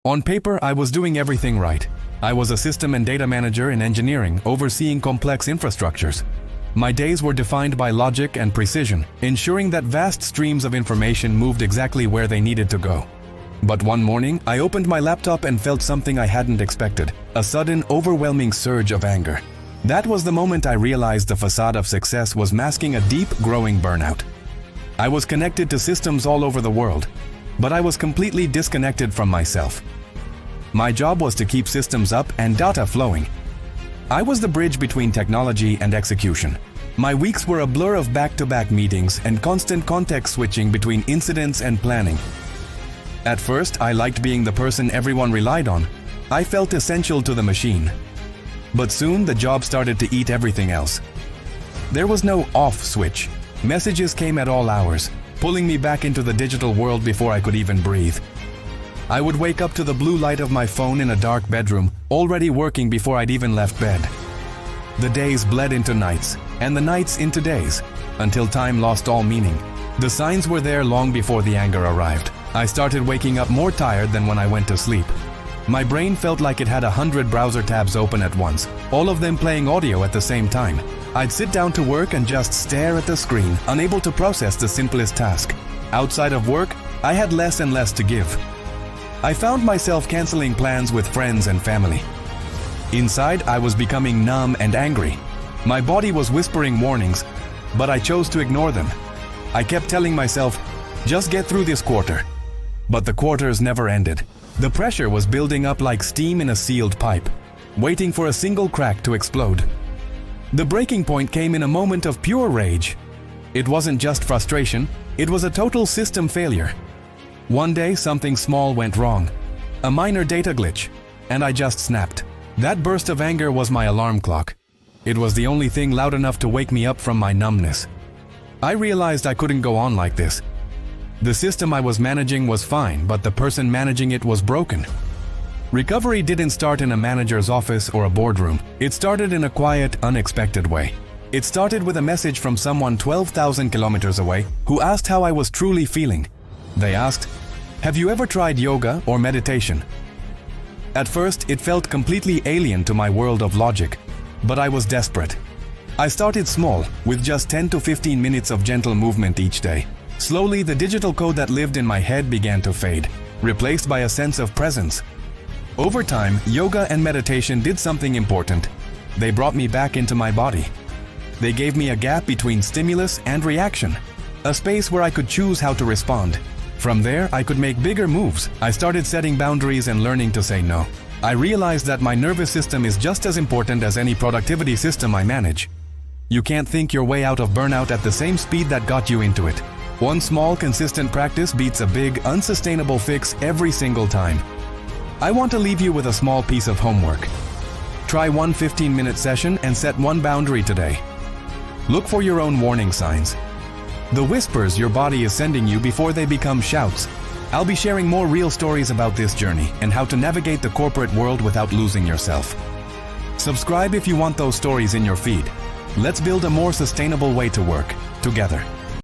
On paper, I was doing everything right. I was a system and data manager in engineering, overseeing complex infrastructures. My days were defined by logic and precision, ensuring that vast streams of information moved exactly where they needed to go. But one morning, I opened my laptop and felt something I hadn't expected, a sudden, overwhelming surge of anger. That was the moment I realized the facade of success was masking a deep, growing burnout. I was connected to systems all over the world, but I was completely disconnected from myself. My job was to keep systems up and data flowing. I was the bridge between technology and execution. My weeks were a blur of back-to-back meetings and constant context switching between incidents and planning. At first, I liked being the person everyone relied on. I felt essential to the machine. But soon, the job started to eat everything else. There was no off switch. Messages came at all hours, pulling me back into the digital world before I could even breathe. I would wake up to the blue light of my phone in a dark bedroom, already working before I'd even left bed. The days bled into nights, and the nights into days, until time lost all meaning. The signs were there long before the anger arrived. I started waking up more tired than when I went to sleep. My brain felt like it had 100 browser tabs open at once, all of them playing audio at the same time. I'd sit down to work and just stare at the screen, unable to process the simplest task. Outside of work, I had less and less to give. I found myself canceling plans with friends and family. Inside, I was becoming numb and angry. My body was whispering warnings, but I chose to ignore them. I kept telling myself, just get through this quarter. But the quarters never ended. The pressure was building up like steam in a sealed pipe, waiting for a single crack to explode. The breaking point came in a moment of pure rage. It wasn't just frustration, it was a total system failure. One day, something small went wrong. A minor data glitch, and I just snapped. That burst of anger was my alarm clock. It was the only thing loud enough to wake me up from my numbness. I realized I couldn't go on like this. The system I was managing was fine, but the person managing it was broken. Recovery didn't start in a manager's office or a boardroom. It started in a quiet, unexpected way. It started with a message from someone 12,000 kilometers away who asked how I was truly feeling. They asked, "Have you ever tried yoga or meditation?" At first, it felt completely alien to my world of logic, but I was desperate. I started small, with just 10 to 15 minutes of gentle movement each day. Slowly, the digital code that lived in my head began to fade, replaced by a sense of presence. Over time, yoga and meditation did something important. They brought me back into my body. They gave me a gap between stimulus and reaction, a space where I could choose how to respond. From there, I could make bigger moves. I started setting boundaries and learning to say no. I realized that my nervous system is just as important as any productivity system I manage. You can't think your way out of burnout at the same speed that got you into it. One small, consistent practice beats a big, unsustainable fix every single time. I want to leave you with a small piece of homework. Try one 15-minute session and set one boundary today. Look for your own warning signs. The whispers your body is sending you before they become shouts. I'll be sharing more real stories about this journey and how to navigate the corporate world without losing yourself. Subscribe if you want those stories in your feed. Let's build a more sustainable way to work together.